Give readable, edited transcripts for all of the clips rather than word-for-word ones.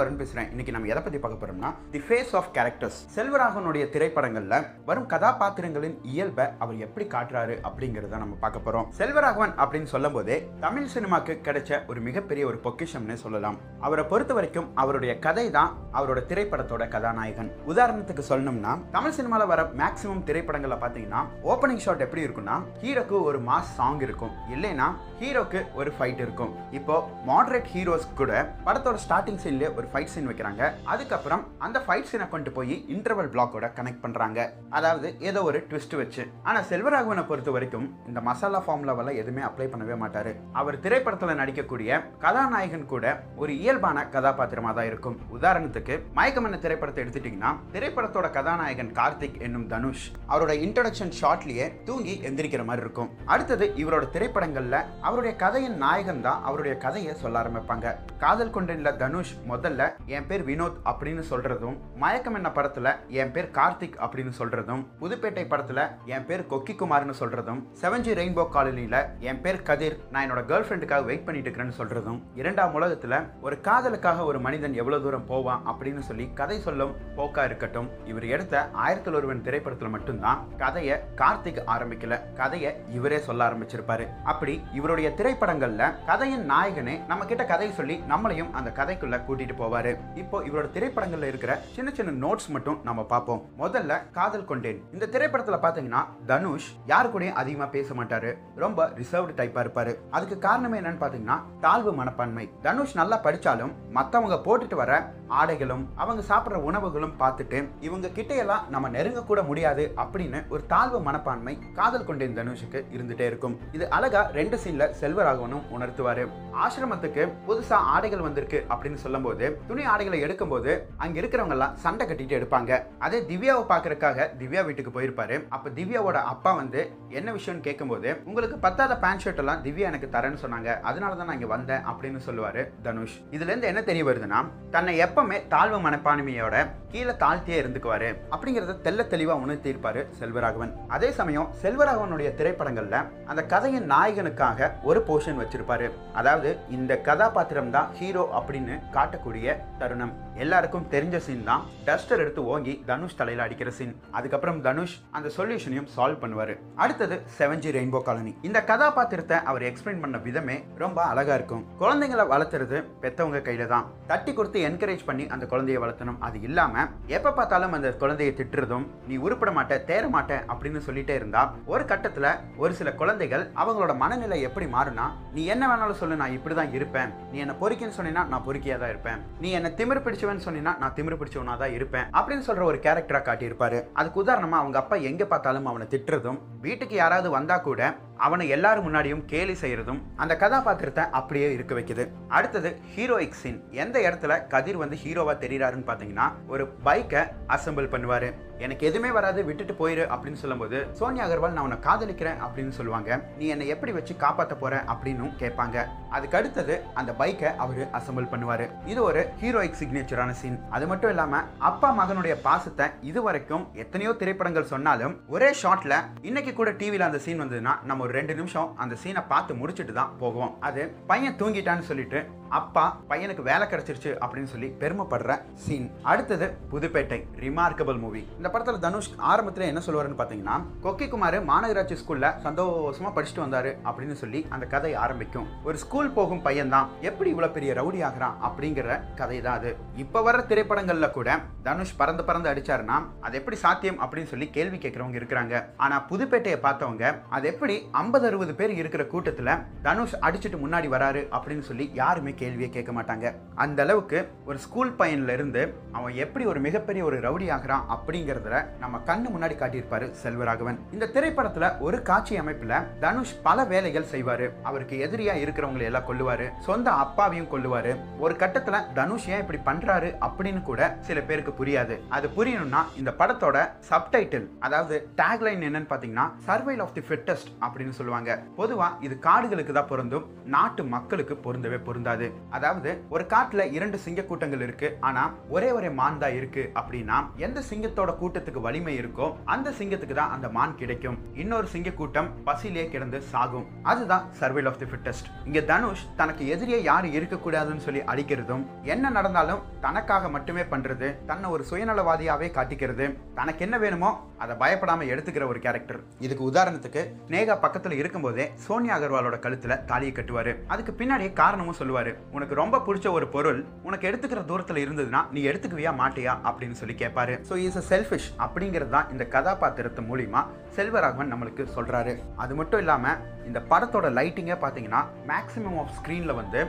வருண் பேசுறேன். இன்னைக்கு நம்ம எதை பத்தி பார்க்க போறோம்னா தி ஃபேஸ் ஆஃப் கேரக்டர்ஸ். செல்வராகவனுடைய திரைப்படங்கள்ல வரும் கதாபாத்திரங்களின் இயல்பை அவர் எப்படி காட்டுறாரு அப்படிங்கறத நம்ம பார்க்க போறோம். செல்வராகவன் அப்படின்னு சொல்லும் போதே தமிழ் சினிமாக்கு கிடைச்ச ஒரு மிகப்பெரிய ஒரு பொக்கிஷம்னு சொல்லலாம். அவரை பொறுத்த வரைக்கும் அவருடைய கதை தான் அவரோட திரைப்படத்தோட கதாநாயகன். உதாரணத்துக்கு சொல்லணும்னா தமிழ் சினிமால வர மேக்ஸிமம் திரைப்படங்கள்ல பாத்தீங்கன்னா ஓப்பனிங் ஷாட் எப்படி இருக்கும்னா ஹீரோக்கு ஒரு மாஸ் சாங் இருக்கும், இல்லைன்னா ஹீரோக்கு ஒரு ஃபைட் இருக்கும். இப்போ மாடரேட் ஹீரோஸ் கூட படத்தோட ஸ்டார்டிங் சீன்ல ஒரு ஃபைட் சீன் வைக்கிறாங்க. அதுக்கப்புறம் அந்த ஃபைட் சீனை கொண்டு போய் இன்டர்வல் பிளாக்கோட கனெக்ட் பண்றாங்க, அதாவது ஏதோ ஒரு ட்விஸ்ட் வச்சு. ஆனா செல்வராகவனை பொறுத்த வரைக்கும் இந்த மசாலா ஃபார்முலாவெல்லாம் எதுவுமே அப்ளை பண்ணவே மாட்டாரு. அவர் திரைப்படத்துல நடிக்கக்கூடிய கதாநாயகன் கூட ஒரு இயல்பான கதாபாத்திரமா தான் இருக்கும். உதாரணத்துக்கு மயக்கம் என்ற திரைப்படத்தை எடுத்துட்டீங்கன்னா திரைப்படத்தோட கதாநாயகன் கார்த்திக் என்னும் தனுஷ் அவரோட இன்ட்ரோடக்ஷன் ஷாட்லயே தூங்கி எந்திரிக்கிற மாதிரி இருக்கும். அடுத்தது இவரோட திரைப்படங்கள்ல அவருடைய கதையின் நாயகன் தான் அவருடைய கதையை சொல்ல ஆரம்பிப்பாங்க. காதல் கொண்டேன்ல தனுஷ் முதல்ல என் பேர் வினோத் அப்படின்னு சொல்றதும், மயக்கம் என்ன படத்துல என் பேர் கார்த்திக் அப்படின்னு சொல்றதும், புதுப்பேட்டை படத்துல என் பேர் கொக்கி குமார்னு சொல்றதும், 7G ரெயின்போ காலனில என் பேர் கதிர், நான் என்னோட கேர்ள் ஃப்ரெண்டுக்காக வெயிட் பண்ணிட்டு இருக்கிறேன்னு சொல்றதும், இரண்டாம் உலகத்துல ஒரு காதலுக்காக ஒரு மனிதன் எவ்வளவு தூரம் போவான் அப்படின்னு சொல்லி கதை சொல்லும் போக்கா இருக்கட்டும். இவர் எடுத்த 1001 திரைப்படத்துல மட்டும்தான் கதையை கார்த்திக் ஆரம்பிக்கல, கதையை இவரே சொல்ல ஆரம்பிச்சிருப்பாரு. அப்படி இவருடைய திரைப்படங்கள்ல கதையின் நாயகனே நம்ம கிட்ட கதையை சொல்லி நம்மளையும் அந்த கதைக்குள்ள கூட்டிட்டு போவாரு. இப்போ இவரோட திரைப்படங்கள்ல இருக்கிற சின்ன சின்ன நோட்ஸ் மட்டும் நம்ம பார்ப்போம். முதல்ல காதல் கொண்டேன். இந்த திரைப்படத்துல பாத்தீங்கன்னா தனுஷ் யாரு கூடயும் அதிகமா பேச மாட்டாரு, ரொம்ப ரிசர்வ்டு டைப்பா இருப்பாரு. அதுக்கு காரணம் என்னன்னு பாத்தீங்கன்னா தாழ்வு மனப்பான்மை. தனுஷ் நல்லா படிச்சாலும் மத்தவங்க போட்டுட்டு வர ஆடைகளும் அவங்க சாப்பிடுற உணவுகளும் பார்த்துட்டு இவங்க கிட்ட எல்லாம் நம்ம நெருங்க கூட முடியாது அப்படின்னு ஒரு தாழ்வு மனப்பான்மை காதல் கொண்டேன் தனுஷுக்கு இருந்துட்டே இருக்கும். இது அழகா 2 சீன்ல செல்வராகவனும் உணர்த்துவாரு. ஆசிரமத்துக்கு புதுசா ஆடைகள் வந்திருக்கு அப்படின்னு சொல்லும் போது துணி ஆடைகளை எடுக்கும் போது அங்க இருக்கிறவங்க எல்லாம் சண்டை கட்டிட்டு எடுப்பாங்க. அதே திவ்யாவை பாக்குறதுக்காக திவ்யா வீட்டுக்கு போயிருப்பாரு. அப்ப திவ்யாவோட அப்பா வந்து என்ன விஷயம்னு கேட்கும் போது உங்களுக்கு பத்தாத பேண்ட் ஷர்ட் எல்லாம் திவ்யா எனக்கு தரேன்னு சொன்னாங்க, அதனாலதான் நான் இங்க வந்தேன் அப்படின்னு சொல்லுவாரு தனுஷ். இதுல இருந்து என்ன தெரிய வருதுன்னா தன்னை எப்பவுமே தாழ்வு மனப்பான்மையோட கீழே தாழ்த்தியே இருந்துக்குவாரு அப்படிங்கறத தெல்ல தெளிவா உணர்த்தி இருப்பாரு செல்வராகவன். அதே சமயம் செல்வராகவனுடைய திரைப்படங்கள்ல அந்த கதையின் நாயகனுக்காக ஒரு போர்ஷன் வச்சிருப்பாரு. அதாவது இந்த கதாபாத்திரம் தான் ஹீரோ அப்படின்னு காட்டக்கூடிய தருணம். எல்லாருக்கும் தெரிஞ்ச சீன் தான் டஸ்டர் எடுத்து ஓங்கி தனுஷ் தலையில அடிக்கிற சீன். அதுக்கப்புறம் தனுஷ் அந்த சொல்யூஷனையும் சால்வ் பண்ணுவாரு. அடுத்தது 7G ரெயின்போ காலனி. இந்த கதாபாத்திரத்தை அவர் எக்ஸ்பிளைன் பண்ண விதமே ரொம்ப அழகா இருக்கும். குழந்தைங்களை வளர்த்துறது பெத்தவங்க கையில தான். தட்டி கொடுத்து என்கரேஜ் பண்ணி அந்த குழந்தையை வளர்த்தணும். அது இல்லாம எப்ப பார்த்தாலும் அந்த குழந்தையை திட்டுறதும் நீ உருப்பட மாட்ட தேர மாட்ட அப்படின்னு சொல்லிட்டே இருந்தா ஒரு கட்டத்துல ஒரு சில குழந்தைகள் அவங்களோட மனநிலை எப்படி மாறுனா நீ என்ன வேணாலும் சொல்லு, நான் இப்படிதான் இருப்பேன், நீ என்ன பொறுக்கின்னு சொன்னா நான் பொறுக்கியா தான் இருப்பேன், நீ என்ன திமிரு பிடிச்சவன் சொன்னா நான் திமிரு பிடிச்சவனா தான் இருப்பேன் அப்படின்னு சொல்ற ஒரு கேரக்டரா காட்டியிருப்பாரு. அதுக்கு உதாரணமா அவங்க அப்பா எங்க பார்த்தாலும் அவனை திட்டுறதும், வீட்டுக்கு யாராவது வந்தா கூட அவனை எல்லாரும் முன்னாடியும் கேலி செய்யறதும் அந்த கதாபாத்திரத்தை அப்படியே இருக்க வைக்குது. அடுத்தது ஹீரோயிக் சீன். எந்த இடத்துல கதிர் வந்து ஹீரோவா தெரியுறாருன்னு பாத்தீங்கன்னா ஒரு பைக்கை அசம்பிள் பண்ணுவாரு. எனக்கு எதுவுமே வராது விட்டுட்டு போயிரு அப்படின்னு சொல்லும்போது சோனியா அகர்வால் நான் உன்னை காதலிக்கிறேன் அப்படின்னு சொல்லுவாங்க. நீ என்னை எப்படி வச்சு காப்பாற்ற போற அப்படின்னு கேட்பாங்க. அதுக்கு அடுத்தது அந்த பைக்கை அவரு அசம்பிள் பண்ணுவாரு. இது ஒரு ஹீரோயிக் சிக்னேச்சரான சீன். அது மட்டும் இல்லாம அப்பா மகனுடைய பாசத்தை இதுவரைக்கும் எத்தனையோ திரைப்படங்கள் சொன்னாலும் ஒரே ஷாட்ல இன்னைக்கு கூட டிவில அந்த சீன் வந்ததுன்னா நம்ம ஒரு 2 நிமிஷம் அந்த சீனை பார்த்து முடிச்சுட்டு தான் போவோம். அது பையன் தூங்கிட்டான்னு சொல்லிட்டு அப்பா பையனுக்கு வேலை கிடைச்சிருச்சு அப்படின்னு சொல்லி பெருமைப்படுற சீன். அடுத்தது புதுப்பேட்டை. Remarkable movie. இந்த படத்துல தனுஷ் ஆரம்பத்துல என்ன சொல்லுவாருன்னு பாத்தீங்கன்னா கொக்கி குமார் மாநகராட்சி ஸ்கூல்ல சந்தோஷமா படிச்சுட்டு வந்தாரு அப்படின்னு சொல்லி அந்த கதை ஆரம்பிக்கும். ஒரு ஸ்கூல் போகும் பையன் தான் எப்படி இவ்வளவு பெரிய ரவுடி ஆகிறான் அப்படிங்கிற கதை தான் அது. இப்ப வர திரைப்படங்கள்ல கூட தனுஷ் பறந்து பறந்து அடிச்சாருன்னா அது எப்படி சாத்தியம் அப்படின்னு சொல்லி கேள்வி கேட்கறவங்க இருக்கிறாங்க. ஆனா புதுப்பேட்டையை பார்த்தவங்க அது எப்படி 50-60 பேர் இருக்கிற கூட்டத்துல தனுஷ் அடிச்சுட்டு முன்னாடி வராரு அப்படின்னு சொல்லி யாருமே கேள்வியே கேட்க மாட்டாங்க. அந்த அளவுக்கு ஒரு ஸ்கூல் பையன்ல இருந்து அவன் எப்படி ஒரு மிகப்பெரிய ஒரு ரவுடி ஆகிறான் அப்படிங்கறத நம்ம கண்ணு முன்னாடி காட்டியிருப்பாரு செல்வராகவன். இந்த திரைப்படத்துல ஒரு காட்சி அமைப்புல தனுஷ் பல வேலைகள் செய்வாரு. அவருக்கு எதிரியா இருக்கிறவங்களை எல்லாம் கொல்லுவாரு, சொந்த அப்பாவையும் கொல்லுவாரு. ஒரு கட்டத்துல தனுஷ் ஏன் இப்படி பண்றாரு அப்படின்னு கூட சில பேருக்கு புரியாது. அது புரியணும்னா இந்த படத்தோட சப்டைட்டில், அதாவது டேக்லைன் என்னன்னு பாத்தீங்கன்னா சர்வைவல் ஆஃப் தி ஃபிட்டஸ்ட் அப்படின்னு அப்படின்னு சொல்லுவாங்க. பொதுவா இது காடுகளுக்கு தான் பொருந்தும், நாட்டு மக்களுக்கு பொருந்தவே பொருந்தாது. அதாவது ஒரு காட்டுல 2 சிங்க கூட்டங்கள் இருக்கு, ஆனா ஒரே மான் தான் இருக்கு அப்படின்னா எந்த சிங்கத்தோட கூட்டத்துக்கு வலிமை இருக்கோ அந்த சிங்கத்துக்கு தான் அந்த மான் கிடைக்கும். இன்னொரு சிங்க கூட்டம் பசியிலே கிடந்து சாகும். அதுதான் சர்வைவல் ஆஃப் தி ஃபிட்டஸ்ட். இங்க தனுஷ் தனக்கு எதிரியே யாரு இருக்க கூடாதுன்னு சொல்லி அழிக்கிறதும், என்ன நடந்தாலும் தனக்காக மட்டுமே பண்றது, தன்னை ஒரு சுயநலவாதியாவே காட்டிக்கிறது, தனக்கு என்ன வேணுமோ அதை பயப்படாம எடுத்துக்கிற ஒரு கேரக்டர். இதுக்கு உதாரணத்துக்கு ஸ்னேகா பக்கத்துல இருக்கும்போதே சோனியா அகர்வாலோட கழுத்துல தாலியை கட்டுவாரு. அதுக்கு பின்னாடியே காரணமும் சொல்லுவாரு. உனக்கு ரொம்ப பிடிச்ச ஒரு பொருள் உனக்கு எடுத்துக்கிற தூரத்துல இருந்ததுன்னா நீ எடுத்துக்குவியா மாட்டியா அப்படின்னு சொல்லி கேட்பாரு. ஸோ இஸ் அ செல்ஃபிஷ் அப்படிங்கிறது தான் இந்த கதாபாத்திரத்து மூலியமா செல்வராகவன் நம்மளுக்கு சொல்றாரு. அது மட்டும் இல்லாம இந்த படத்தோட லைட்டிங்கே பார்த்தீங்கன்னா மேக்ஸிமம் ஆஃப் ஸ்க்ரீன்ல வந்து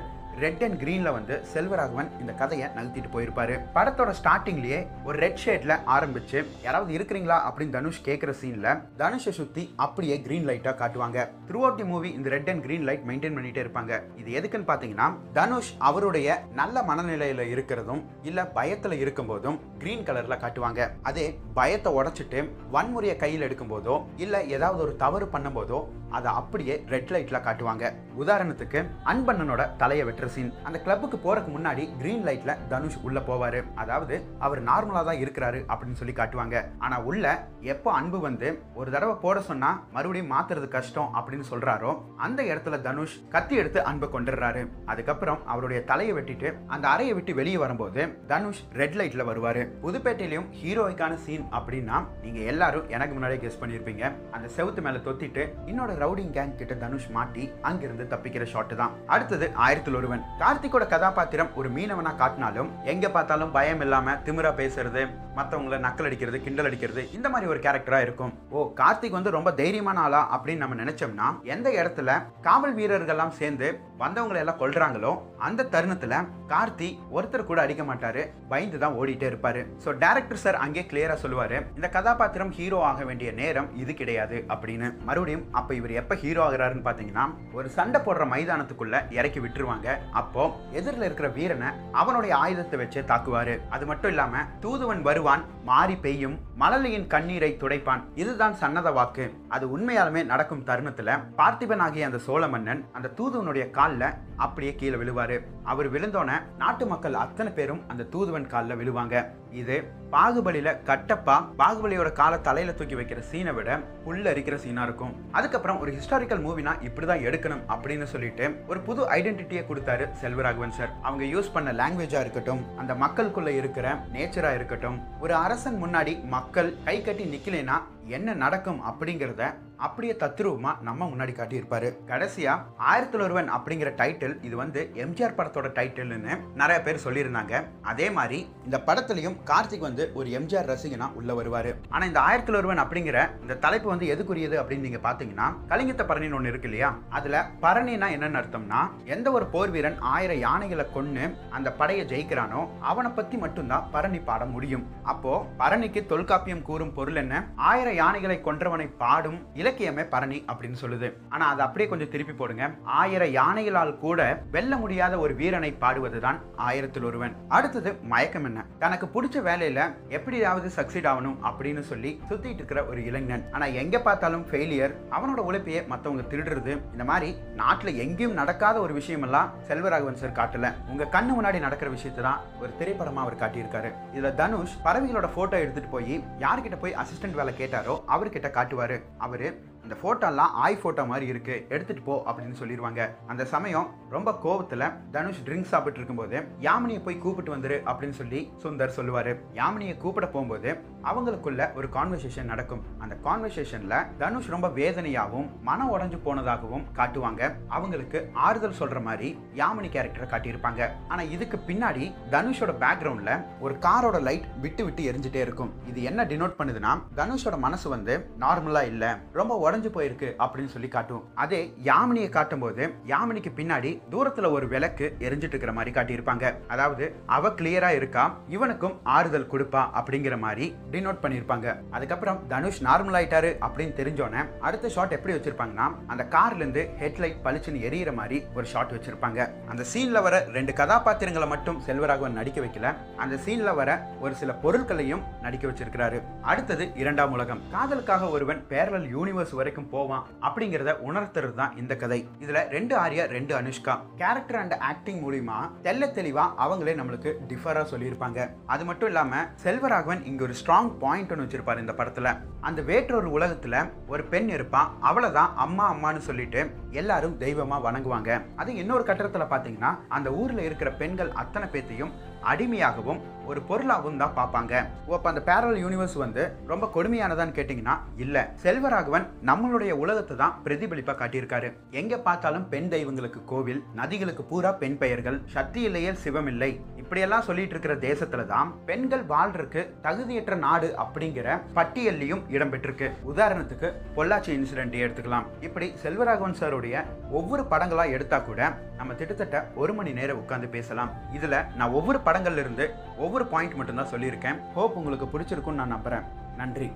ரெட் அண்ட் கிரீன்ல வந்து செல்வராகவன் இந்த கதையை நகர்த்திட்டு போயிருப்பாரு. படத்தோட ஸ்டார்டிங்லயே ஒரு ரெட் ஷேட்ல ஆரம்பிச்சு யாராவது இருக்கிறீங்களா அப்படின்னு தனுஷ் கேட்கிற சீன்ல தனுஷை சுத்தி அப்படியே கிரீன் லைட்டா காட்டுவாங்க. த்ரூ அவுட் தி மூவி இந்த red and green light maintain பண்ணிட்டே இருப்பாங்க. இது எதுக்குன்னு பாத்தீங்கன்னா தனுஷ் அவருடைய நல்ல மனநிலையில இருக்கிறதும் இல்ல பயத்துல இருக்கும் போதும் கிரீன் கலர்ல காட்டுவாங்க. அதே பயத்தை உடைச்சிட்டு வன்முறையை கையில் எடுக்கும் போதோ இல்ல ஏதாவது ஒரு தவறு பண்ணும் போதோ அதை அப்படியே ரெட் லைட்ல காட்டுவாங்க. உதாரணத்துக்கு அன்பண்ணனோட தலையை வெட்டுற சீன், அந்த கிளப்புக்கு போறதுக்கு முன்னாடி கிரீன் லைட்ல தனுஷ் உள்ள போவாரு. அதாவது அவர் நார்மலா தான் இருக்கிறாரு அப்படின்னு சொல்லி காட்டுவாங்க. ஆனா உள்ள எப்போ அன்பு வந்து ஒரு தடவை போட சொன்னா மறுபடியும் மாத்துறது கஷ்டம் அப்படின்னு சொல்றாரோ அந்த இடத்துல தனுஷ் கத்தி எடுத்து அன்பை கொண்டுறாரு. அதுக்கப்புறம் அவருடைய தலையை வெட்டிட்டு அந்த அறையை விட்டு வெளியே வரும்போது தனுஷ் ரெட் லைட்ல வருவாரு. புதுப்பேட்டையிலும் ஹீரோய்க்கான சீன் அப்படின்னா நீங்க எல்லாரும் எனக்கு முன்னாடியே கெஸ் பண்ணிருப்பீங்க. அந்த செவுத்து மேல தொத்திட்டு இன்னொரு ரவுடிங் கேங் கிட்ட தனுஷ் மாட்டி அங்கிருந்து தப்பிக்கிற ஷாட் தான். அடுத்தது 1001. கார்த்திகோட கதாபாத்திரம் ஒரு மீனவனா காட்டினாலும் எங்க பார்த்தாலும் பயம் இல்லாம திமிரா பேசுறது, மற்றவங்களை நக்கல் அடிக்கிறது, கிண்டல் அடிக்கிறது, இந்த மாதிரி ஒரு கேரக்டரா இருக்கும். ஓ, கார்த்திக் வந்து ரொம்ப தைரியமான ஆளா அப்படின்னு நம்ம நினைச்சோம்னா எந்த இடத்துல காவல் வீரர்கள்லாம் சேர்ந்து வந்தவங்களை எல்லாம் கொல்றாங்களோ அந்த தருணத்துல கார்த்தி ஒருத்தர் கூட அடிக்க மாட்டாரு, பயந்து தான் ஓடிட்டே இருப்பாரு. சோ டைரக்டர் சார் அங்கே கிளியரா சொல்லுவாரு, இந்த கதாபாத்திரம் ஹீரோ ஆக வேண்டிய நேரம் இது கிடையாது அப்படின்னு. மறுபடியும் அப்ப இவர் எப்ப ஹீரோ ஆகிறாருன்னு பாத்தீங்கன்னா ஒரு சண்டை போடுற மைதானத்துக்குள்ள இறக்கி விட்டுருவாங்க. அப்போ எதிரில் இருக்கிற வீரனை அவனுடைய ஆயுதத்தை வச்சு தாக்குவாரு. அது மட்டும் இல்லாம தூதுவன் வருவான், மாறி பெய்யும், மழலையின் கண்ணீரை துடைப்பான், இதுதான் சன்னத வாக்கு. அது உண்மையாலுமே நடக்கும் தருணத்துல பார்த்திபன் ஆகிய அந்த சோழ மன்னன் அந்த தூதுவனுடைய கால்ல அப்படியே கீழே விழுவாரு. அவர் விழுந்தோன நாட்டு மக்கள் அத்தனை பேரும் அந்த தூதுவன் கால்ல விழுவாங்க. இது பாகுபலியில கட்டப்பா பாகுபலியோட காலை தலையில தூக்கி வைக்கிற சீனை விட புல்ல அரிக்கிற சீனா இருக்கும். அதுக்கப்புறம் ஒரு ஹிஸ்டாரிக்கல் மூவினா இப்படிதான் எடுக்கணும் அப்படின்னு சொல்லிட்டு ஒரு புது ஐடென்டிட்டியை கொடுத்தாரு செல்வராகவன் சார். அவங்க யூஸ் பண்ண லாங்குவேஜா இருக்கட்டும், அந்த மக்களுக்குள்ள இருக்கிற நேச்சரா இருக்கட்டும், ஒரு அரசன் முன்னாடி மக்கள் கை கட்டி நிக்கலைன்னா என்ன நடக்கும் அப்படிங்கிறத அப்படியே தத்ரூபமா நம்ம முன்னாடி காட்டியிருப்பாரு. கடைசியா 1001 அப்படிங்கிற டைட்டில் இது வந்து எம்ஜிஆர் படத்தோட டைட்டில்னு நிறைய பேர் சொல்லியிருந்தாங்க. அதே மாதிரி இந்த படத்திலையும் கார்த்திக் வந்து ஒரு எம்ஜிஆர் ரசிகனா உள்ள வருவாரு. ஆனா இந்த 1001 அப்படிங்கிற இந்த தலைப்பு வந்து எதுக்குரியது அப்படின்னு நீங்க பாத்தீங்கன்னா கலிங்கத்த பரணின்னு ஒண்ணு இருக்கு இல்லையா, அதுல பரணினா என்னன்னு அர்த்தம்னா எந்த ஒரு போர் வீரன் 1000 யானைகளை கொன்னு அந்த படையை ஜெயிக்கிறானோ அவனை பத்தி மட்டும்தான் பரணி பாட முடியும். அப்போ பரணிக்கு தொல்காப்பியம் கூறும் பொருள் என்ன, 1000 யானைகளை கொன்றவனை பாடும் இலக்கியமே பரணி அப்படின்னு சொல்லுது. ஆனா அதை அப்படியே கொஞ்சம் திருப்பி போடுங்க, 1000 யானைகளால் கூட வெல்ல முடியாத ஒரு வீரனை பாடுவதுதான் 1001. அடுத்தது மயக்கம் என்ன, தனக்கு பிடிச்ச வேலையில எப்படியாவது சக்சீட் ஆகணும் அப்படின்னு சொல்லி சுத்திட்டு இருக்கிற ஒரு இளைஞன். ஆனா எங்க பார்த்தாலும் ஃபெயிலியர், அவனோட உழைப்பையே மத்தவங்க திருடுறது, இந்த மாதிரி நாட்டுல எங்கேயும் நடக்காத ஒரு விஷயம் எல்லாம் செல்வராகவன் சார் காட்டல, உங்க கண்ணு முன்னாடி நடக்கிற விஷயத்தை தான் ஒரு திரைப்படமா அவர் காட்டியிருக்காரு. இதுல தனுஷ் பறவைகளோட போட்டோ எடுத்துட்டு போய் யார்கிட்ட போய் அசிஸ்டன்ட் வேலை கேட்டாரோ அவர்கிட்ட காட்டுவாரு. அவரு இந்த போட்டோலாம் ஆய் போட்டோ மாதிரி இருக்கு, எடுத்துட்டு போ அப்படின்னு சொல்லிடுவாங்க. அந்த சமயம் ரொம்ப கோபத்துல தனுஷ் ட்ரிங்க்ஸ் சாப்பிட்டு இருக்கும்போது யாமினியை போய் கூப்பிட்டு வந்துரு அப்படின்னு சொல்லி சுந்தர் சொல்லுவாரு. யாமினியை கூப்பிட போகும்போது அவங்களுக்குள்ள ஒரு கான்வர்சேஷன் நடக்கும். அந்த கான்வர்சேஷன்ல தனுஷ் ரொம்ப வேதனையாகவும் மன உடைஞ்சு போனதாகவும் காட்டுவாங்க. அவங்களுக்கு ஆறுதல் சொல்ற மாதிரி யாமினி கேரக்டரை காட்டியிருப்பாங்க. ஆனா இதுக்கு பின்னாடி தனுஷோட பேக்ரவுண்ட்ல ஒரு காரோட லைட் விட்டு விட்டு எரிஞ்சுட்டே இருக்கும். இது என்ன டினோட் பண்ணுதுன்னா தனுஷோட மனசு வந்து நார்மலா இல்ல, ரொம்ப உடைஞ்சு போயிருக்கு அப்படின்னு சொல்லி காட்டும். அதே யாமினியை காட்டும் போது யாமினிக்கு பின்னாடி தூரத்துல ஒரு விளக்கு எரிஞ்சிட்டு இருக்கிற மாதிரி காட்டியிருப்பாங்க. அதாவது அவ கிளியரா இருக்கா, இவனுக்கும் ஆறுதல் கொடுப்பா அப்படிங்கிற மாதிரி டினோட் பண்ணியிருப்பாங்க. அதுக்கப்புறம் தனுஷ் நார்மல் ஆயிட்டாரு அப்படின்னு தெரிஞ்சோன்னே அடுத்த ஷாட் எப்படி வச்சிருப்பாங்கன்னா, அந்த கார்ல இருந்து ஹெட்லைட் பளிச்சுன்னு எரியற மாதிரி ஒரு ஷாட் வச்சிருப்பாங்க. அந்த சீன்ல வர 2 கதாபாத்திரங்களை மட்டும் செல்வராகவன் நடிக்க வைக்கல, அந்த சீன்ல வர ஒரு சில பொருட்களையும் நடிக்க வச்சிருக்கிறாரு. அடுத்தது இரண்டாம் உலகம். காதலுக்காக ஒருவன் பேரலல் யூனிவர்ஸ் வரைக்கும் போவான் அப்படிங்கறத உணர்த்துறது தான் இந்த கதை. இதுல 2 Arya 2 Anushka character and acting மூலியமா தெல்ல தெளிவா அவங்களே நம்மளுக்கு டிஃபரா சொல்லியிருப்பாங்க. அது மட்டும் இல்லாம செல்வராகவன் இங்க ஒரு ஸ்ட்ராங் பாயிண்ட் ஒன்று வச்சிருப்பாரு இந்த படத்துல. அந்த வேற்றொரு உலகத்துல ஒரு பெண் இருப்பா, அவளதான் அம்மா அம்மான்னு சொல்லிட்டு எல்லாரும் தெய்வமா வணங்குவாங்க. அது இன்னொரு கட்டத்துல பாத்தீங்கன்னா அந்த ஊர்ல இருக்கிற பெண்கள் அத்தனை பேத்தையும் அடிமையாகவும் ஒரு பொருளாகவும் தான் பார்ப்பாங்க. அப்ப அந்த பேரலல் யூனிவர்ஸ் வந்து ரொம்ப கொடுமையானதான்னு கேட்டீங்கன்னா இல்ல. செல்வராகவன் நம்மளுடைய உலகத்தை தான் பிரதிபலிப்பா காட்டியிருக்காரு. எங்க பார்த்தாலும் பெண் தெய்வங்களுக்கு கோவில், நதிகளுக்கு பூரா பெண் பெயர்கள், சக்தி இல்லையே சிவம் இல்லை, இப்படியெல்லாம் சொல்லிட்டு இருக்கிற தேசத்துல தான் பெண்கள் வாழ்றதுக்கு தகுதியற்ற நாடு அப்படிங்கிற பட்டியல்லையும் இடம்பெற்றிருக்கு. உதாரணத்துக்கு பொள்ளாச்சி இன்சிடென்ட் எடுத்துக்கலாம். இப்படி செல்வராகவன் சாருடைய ஒவ்வொரு படங்களா எடுத்தா கூட நம்ம கிட்டத்தட்ட 1 மணி நேரம் உட்கார்ந்து பேசலாம். இதுல நான் ஒவ்வொரு படங்கள்ல இருந்து ஒவ்வொரு பாயிண்ட் மட்டும் தான் சொல்லியிருக்கேன். ஹோப் உங்களுக்கு பிடிச்சிருக்கும்னு நான் நம்புறேன். நன்றி.